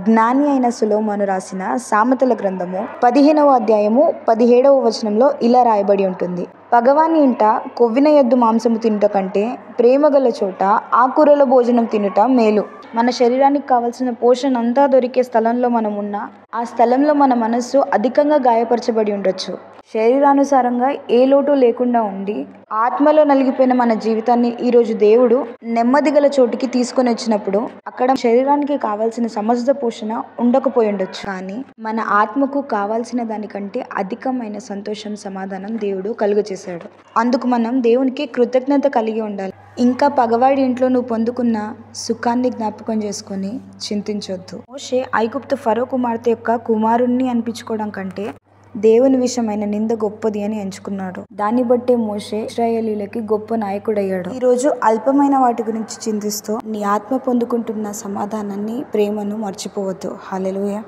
జ్ఞాని అయిన సొలొమోను రాసిన సామెతల గ్రంథము 15వ అధ్యాయము 17వ వచనంలో ఇలా రాయబడి ఉంటుంది. పగవాని ఇంట కొవ్విన ఎద్దు మాంసము తినుట కంటే ప్రేమగల చోట ఆకుకూరల భోజనం తినుట మేలు. మన శరీరానికి కావలసిన పోషణ అంతా దొరికే స్థలంలో మనం ఉన్నా ఆ స్థలంలో మన మనస్సు అధికంగా గాయపరచబడి ఉండొచ్చు. శరీరానుసారంగా ఏ లోటు లేకుండా ఉండి ఆత్మలో నలిగిపోయిన మన జీవితాన్ని ఈరోజు దేవుడు నెమ్మది గల చోటికి తీసుకొని వచ్చినప్పుడు అక్కడ శరీరానికి కావాల్సిన సమస్త పోషణ ఉండకపోయి ఉండొచ్చు, కానీ మన ఆత్మకు కావాల్సిన దానికంటే అధికమైన సంతోషం, సమాధానం దేవుడు కలుగచేశాడు. అందుకు మనం దేవునికి కృతజ్ఞత కలిగి ఉండాలి. ఇంకా పగవాడి ఇంట్లో నువ్వు పొందుకున్న సుఖాన్ని జ్ఞాపకం చేసుకొని చింతించొద్దు. మోషే ఐగుప్తు ఫరో కుమార్తె యొక్క కుమారుణ్ణి అనిపించుకోవడం కంటే దేవుని విషయమైన నింద గొప్పది అని ఎంచుకున్నాడు. దాన్ని బట్టే మోషే ఇశ్రాయేలీలకి గొప్ప నాయకుడయ్యాడు. ఈరోజు అల్పమైన వాటి గురించి చింతిస్తూ నీ ఆత్మ పొందుకుంటున్న సమాధానాన్ని, ప్రేమను మర్చిపోవద్దు. హల్లెలూయా.